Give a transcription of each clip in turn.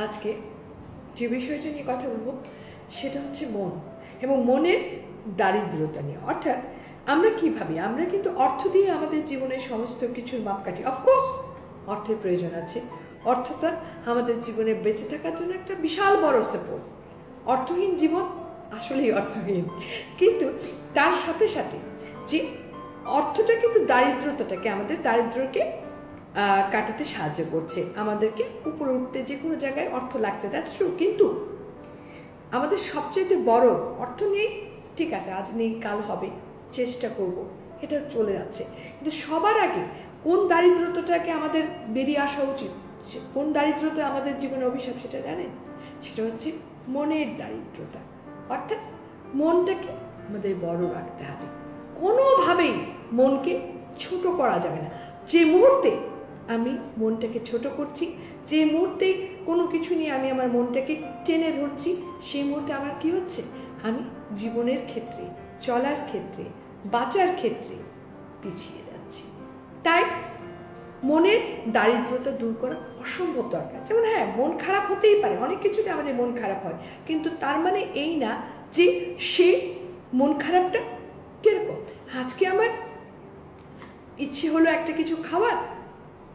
আজকে যে বিষয়টা নিয়ে কথা বলবো সেটা হচ্ছে মন এবং মনের দারিদ্রতা নিয়ে। অর্থাৎ আমরা কি ভাবি, আমরা কিন্তু অর্থ দিয়ে আমাদের জীবনের সমস্ত কিছুর মাপকাঠি। অফকোর্স অর্থের প্রয়োজন আছে, অর্থটা আমাদের জীবনে বেঁচে থাকার জন্য একটা বিশাল বড় সাপোর্ট। অর্থহীন জীবন আসলেই অর্থহীন, কিন্তু তার সাথে সাথে যে অর্থটা কিন্তু দারিদ্রতাটাকে, আমাদের দারিদ্রকে কাটাতে সাহায্য করছে, আমাদেরকে উপরে উঠতে যে কোনো জায়গায় অর্থ লাগছে, দ্যাটস ট্রু। কিন্তু আমাদের সবচেয়ে বড় অর্থ নেই, ঠিক আছে, আজ নেই কাল হবে, চেষ্টা করব, এটা চলে যাচ্ছে। কিন্তু সবার আগে কোন দারিদ্রতাটাকে আমাদের বেরিয়ে আসা উচিত, কোন দারিদ্রতা আমাদের জীবনে অভিশাপ, সেটা জানেন? সেটা হচ্ছে মনের দারিদ্রতা। অর্থাৎ মনটাকে আমাদের বড় রাখতে হবে, কোনোভাবেই মনকে ছোট করা যাবে না। যে মুহূর্তে আমি মনটাকে ছোট করছি, যে মুহূর্তে কোনো কিছু নিয়ে আমি আমার মনটাকে টেনে ধরছি, সেই মুহূর্তে আমার কি হচ্ছে, আমি জীবনের ক্ষেত্রে, চলার ক্ষেত্রে, বাঁচার ক্ষেত্রে পিছিয়ে যাচ্ছি। তাই মনের দারিদ্রতা দূর করা অসম্ভব দরকার। যেমন হ্যাঁ, মন খারাপ হতেই পারে, অনেক কিছুতে আমাদের মন খারাপ হয়, কিন্তু তার মানে এই না যে সে মন খারাপটা কিরকম। আজকে আমার ইচ্ছে হলো একটা কিছু খাওয়ার,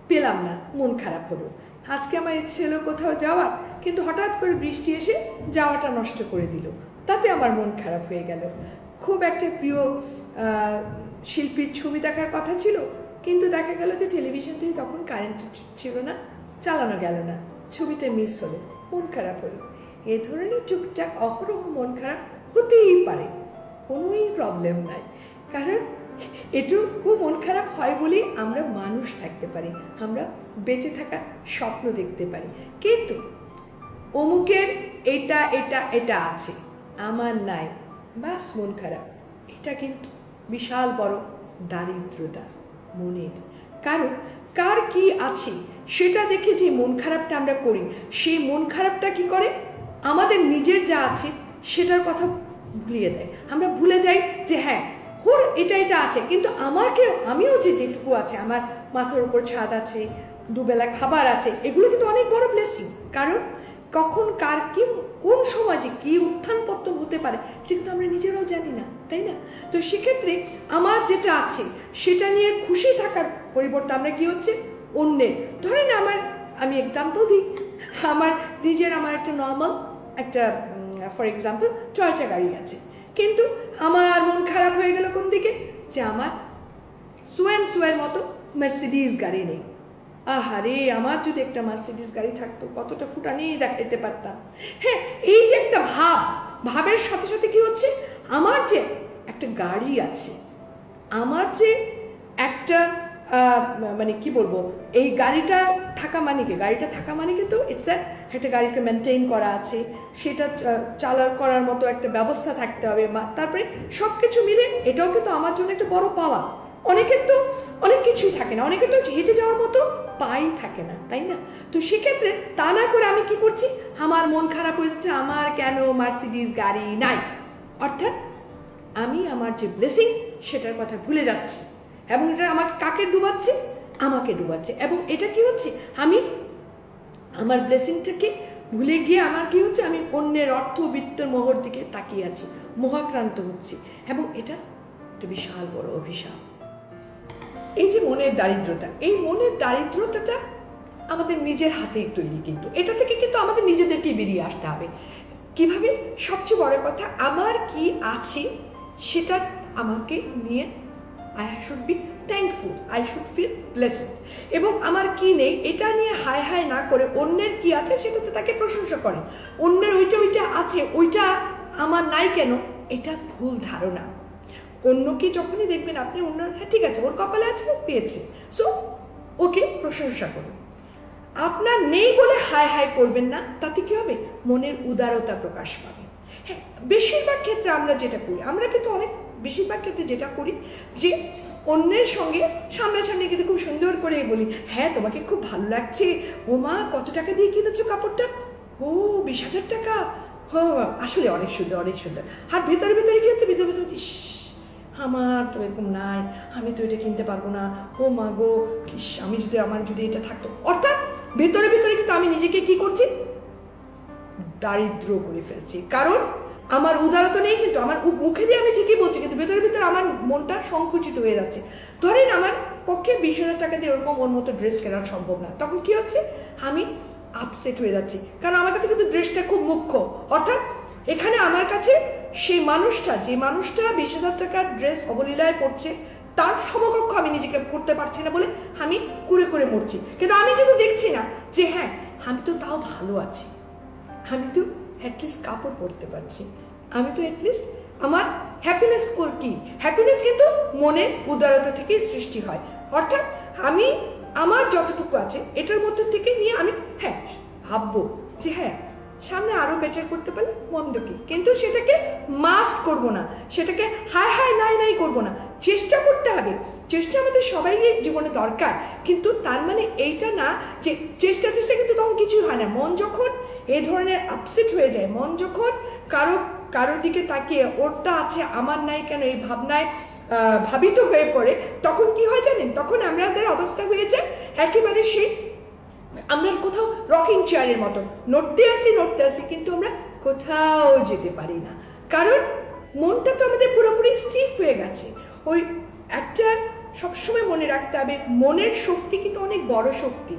পেলাম না, মন খারাপ হলো। আজকে আমার ইচ্ছে হলো কোথাও যাওয়ার, কিন্তু হঠাৎ করে বৃষ্টি এসে যাওয়াটা নষ্ট করে দিল, তাতে আমার মন খারাপ হয়ে গেল। খুব একটা প্রিয় শিল্পীর ছবি দেখার কথা ছিল, কিন্তু দেখা গেল যে টেলিভিশন থেকে তখন কারেন্ট ছিল না, চালানো গেল না, ছবিটা মিস হলো, মন খারাপ হলো। এ ধরনের টুকটাক অহরহ মন খারাপ হতেই পারে, কোনোই প্রবলেম নাই। কারণ এটুকু মন খারাপ হয় বলেই আমরা মানুষ থাকতে পারি, আমরা বেঁচে থাকার স্বপ্ন দেখতে পারি। কিন্তু অমুকের এটা এটা এটা আছে, আমার নাই, বাস মন খারাপ, এটা কিন্তু বিশাল বড় দারিদ্রতা মনের। কারণ কার কি আছে সেটা দেখে যে মন খারাপটা আমরা করি, সেই মন খারাপটা কি করে, আমাদের নিজের যা আছে সেটার কথা ভুলিয়ে দেয়। আমরা ভুলে যাই যে হ্যাঁ, ওর এটা এটা আছে, কিন্তু আমিও যেটুকু আছে, আমার মাথার উপর ছাদ আছে, দুবেলা খাবার আছে, এগুলো কিন্তু অনেক বড় ব্লেসিং। কারণ কখন কার কি কোন সময় যে কি উত্থান পতন হতে পারে সেটা কিন্তু আমরা নিজেরাও জানি না, তাই না? তো সেক্ষেত্রে আমার যেটা আছে সেটা নিয়ে খুশি থাকার পরিবর্তে আমরা কি হচ্ছে, অন্যের, ধরেন আমি এক্সাম্পল দিই, আমার একটা নর্মাল একটা ফর এক্সাম্পল টয়োটা গাড়ি আছে, কিন্তু আমার মন খারাপ হয়ে গেল কোন দিকে, যে আমার সোয়ের মতো মার্সিডিজ গাড়ি নেই। আহারে, আমার যদি একটা মার্সিডিজ গাড়ি থাকতো কতটা ফুটানি দেখাইতে পারতাম। হ্যাঁ, এই যে একটা ভাবের সাথে সাথে কি হচ্ছে, আমার যে একটা গাড়ি আছে, আমার যে একটা মানে কি বলবো, এই গাড়িটা থাকা মানে কিন্তু ইটস একটা গাড়িকে মেনটেন করা আছে, সেটা করার মতো একটা ব্যবস্থা থাকতে হবে, তারপরে সব কিছু মিলে এটাও কিন্তু আমার জন্য একটা বড় পাওয়া। অনেকের তো অনেক কিছুই থাকে না, অনেকের তো হেঁটে যাওয়ার মতো পাই থাকে না, তাই না? তো সেক্ষেত্রে তা না করে আমি কি করছি, আমার মন খারাপ হয়ে যাচ্ছে, আমার কেন মার্সিডিজ গাড়ি নাই। অর্থাৎ আমি আমার যে ব্লেসিং সেটার কথা ভুলে যাচ্ছি, এবং এটা কাকে ডুবাচ্ছে, আমাকে ডুবাচ্ছে। এবং এটা কি হচ্ছে, আমি আমার ব্লেসিংটাকে ভুলে গিয়ে আমার কি হচ্ছে, আমি অন্যের অর্থবিত্তের মোহর দিকে তাকিয়ে আছি, মোহাক্রান্ত হচ্ছি, এবং এটা একটা বিশাল বড় অভিশাপ। এই যে মনের দারিদ্রতা, এই মনের দারিদ্রতাটা আমাদের নিজের হাতে তৈরি, কিন্তু এটা থেকে কিন্তু আমাদের নিজেদেরকে বেরিয়ে আসতে হবে। কিভাবে? সবচেয়ে বড় কথা, আমার কি আছে সেটা আমাকে নিয়ে I should be thankful, I should feel blessed। এবং আমার কি নেই এটা নিয়ে হায় হায় না করে অন্যের কি আছে সেটাতে তাকে প্রশংসা করেন। অন্যের ওইটা আছে, ওইটা আমার নাই কেন, এটা ভুল ধারণা। অন্যকে যখনই দেখবেন আপনি, অন্য হ্যাঁ ঠিক আছে, ওর কপালে আছে, ও পেয়েছে, সো ওকে প্রশংসা করুন। আপনার নেই বলে হায় হায় করবেন না, তাতে কি হবে, মনের উদারতা প্রকাশ পাবে। হ্যাঁ, বেশিরভাগ ক্ষেত্রে আমরা যেটা করি, আমরা কিন্তু বেশিরভাগ ক্ষেত্রে যেটা করি, যে অন্যের সঙ্গে সামনাসামনি কিন্তু খুব সুন্দর করে বলি, হ্যাঁ তোমাকে খুব ভালো লাগছে, ও মা কত টাকা দিয়ে কিনেছো কাপড়টা, ও 20,000 টাকা, আসলে অনেক সুন্দর অনেক সুন্দর। আর ভেতরে ভেতরে কি হচ্ছে, ভেতরে ভেতরে আমার তো এরকম নাই, আমি তো এটা কিনতে পারবো না, ও মা গো, আমার যদি এটা থাকতো। অর্থাৎ ভেতরে ভেতরে কিন্তু আমি নিজেকে কি করছি, দারিদ্র করে ফেলছি। কারণ আমার উদারতা নেই, কিন্তু আমার মুখে দিয়ে আমি ঠিকই বলছি, কিন্তু ভেতরে ভেতরে আমার মনটা সংকুচিত হয়ে যাচ্ছে। ধরেন আমার পক্ষে 20,000 টাকা দিয়ে ওরকম ওর মতো ড্রেস কেনা সম্ভব না, তখন কি হচ্ছে, আমি আপসেট হয়ে যাচ্ছি। কারণ আমার কাছে কিন্তু ড্রেসটা খুব মুখ্য। অর্থাৎ এখানে আমার কাছে সেই মানুষটা, যে মানুষটা 20,000 টাকার ড্রেস অবলীলায় পড়ছে, তার সমকক্ষ আমি নিজেকে করতে পারছি না বলে আমি কুড়ে কুড়ে মরছি। কিন্তু আমি কিন্তু দেখছি না যে হ্যাঁ, আমি তো তাও ভালো আছি, আমি তো অ্যাটলিস্ট কাপড় পরতে পারছি, আমি তো অ্যাটলিস্ট আমার হ্যাপিনেস। কি হ্যাপিনেস কিন্তু মনের উদারতা থেকেই সৃষ্টি হয়। অর্থাৎ আমি আমার যতটুকু আছে এটার মধ্যে থেকে নিয়ে আমি হ্যাঁ ভাববো যে হ্যাঁ, সামনে আরো বেটার করতে পারলে মন্দ কি, কিন্তু সেটাকে মাস্ট করব না, সেটাকে হায় হায় নাই নাই করব না। চেষ্টা করতে হবে, চেষ্টা আমাদের সবাইয়ের জীবনে দরকার, কিন্তু তার মানে এইটা না যে চেষ্টা কিন্তু তখন কিছুই হয় না। মন যখন এই ধরনের আপসেট হয়ে যায়, মন যখন কারোর দিকে তাকিয়ে ওরটা আছে আমার নাই কেন এই ভাবনায় ভাবিত হয়ে পড়ে, তখন কি হয় জানেন, তখন আমাদের অবস্থা হয়ে যায় একেবারে সেই আমরা কোথাও রকিং চেয়ারের মতো নড়তে আসি, কিন্তু আমরা কোথাও যেতে পারি না। কারণ মনটা তো আমাদের পুরোপুরি স্টিফ হয়ে গেছে। ওই একটা সবসময় মনে রাখতে হবে, মনের শক্তি কিন্তু অনেক বড় শক্তি।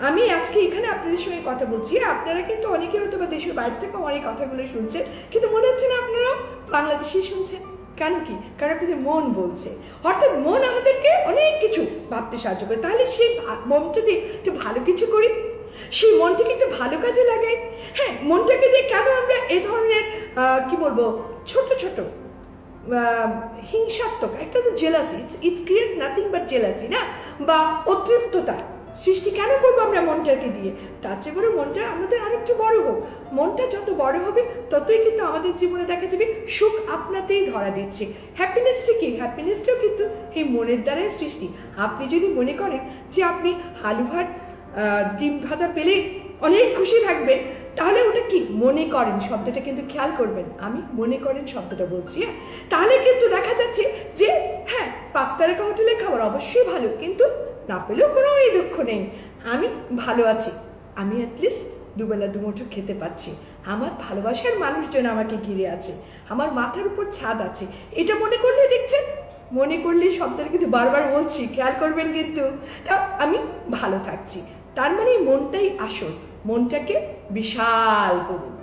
আমি আজকে এখানে আপনাদের সঙ্গে কথা বলছি, আপনারা কিন্তু অনেকে হয়তো বা দেশের বাইরে থেকে অনেক কথাগুলো শুনছেন, কিন্তু মনে হচ্ছে না আপনারাও বাংলাদেশি শুনছেন। কেন কি? কারণ আপনাদের মন বলছে। অর্থাৎ মন আমাদেরকে অনেক কিছু ভাবতে সাহায্য করে। তাহলে সেই মনটা দিয়ে একটু ভালো কিছু করি, সেই মনটাকে একটু ভালো কাজে লাগাই। হ্যাঁ, মনটাকে দিয়ে কেন আমরা এ ধরনের কি বলবো ছোট ছোট হিংসাত্মক একটা তো jealousy, it creates nothing but jealousy না, বা অতৃপ্ততা সৃষ্টি কেন করবো আমরা মনটাকে দিয়ে? তার চেয়ে বড় মনটা আমাদের আরেকটু বড় হোক। মনটা যত বড় হবে ততই কিন্তু আমাদের জীবনে দেখা যাবে সুখ আপনাতেই ধরা দিচ্ছে। হ্যাপিনেসটা কি? হ্যাপিনেসটাও কিন্তু এই মনের দ্বারাই সৃষ্টি। আপনি যদি মনে করেন যে আপনি আলু ভাত ডিম ভাজা পেলে অনেক খুশি থাকবেন, তাহলে ওটা কি মনে করেন শব্দটা কিন্তু খেয়াল করবেন, আমি মনে করেন শব্দটা বলছি। হ্যাঁ, তাহলে কিন্তু দেখা যাচ্ছে যে হ্যাঁ, 5 তারকা হোটেলের খাবার অবশ্যই ভালো, কিন্তু না পেলেও কোনো দুঃখ নেই, আমি ভালো আছি, আমি অ্যাটলিস্ট দুবেলা দুমুঠো খেতে পাচ্ছি, আমার ভালোবাসার মানুষজন আমাকে ঘিরে আছে, আমার মাথার উপর ছাদ আছে। এটা মনে করলে দেখছেন, মনে করলে শব্দটা কিন্তু বারবার বলছি, খেয়াল করবেন কিন্তু, তা আমি ভালো থাকছি। তার মানে মনটাই আসল। মনটাকে বিশাল করুন,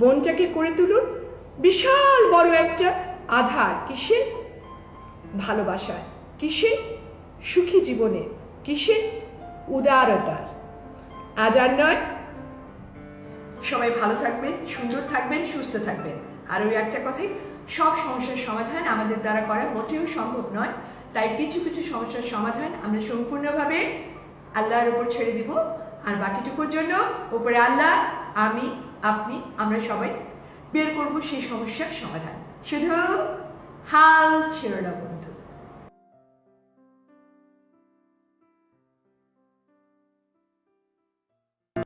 মনটাকে করে তুলুন বিশাল বড় একটা আধার। কিসের? ভালোবাসার। কিসের? সুখী জীবনের। কিসের? উদারতার। আজ আর নয়। সবাই ভালো থাকবেন, সুন্দর থাকবেন, সুস্থ থাকবেন। আর ওই একটা কথাই, সব সমস্যার সমাধান আমাদের দ্বারা করা মোটেও সম্ভব নয়। তাই কিছু কিছু সমস্যার সমাধান আমরা সম্পূর্ণভাবে আল্লাহর উপর ছেড়ে দিব, আর বাকিটুকুর জন্য উপরে আল্লাহ, আমি, আপনি, আমরা সবাই বের করব সেই সমস্যার সমাধান। শুধু হাল ছেড়ে না।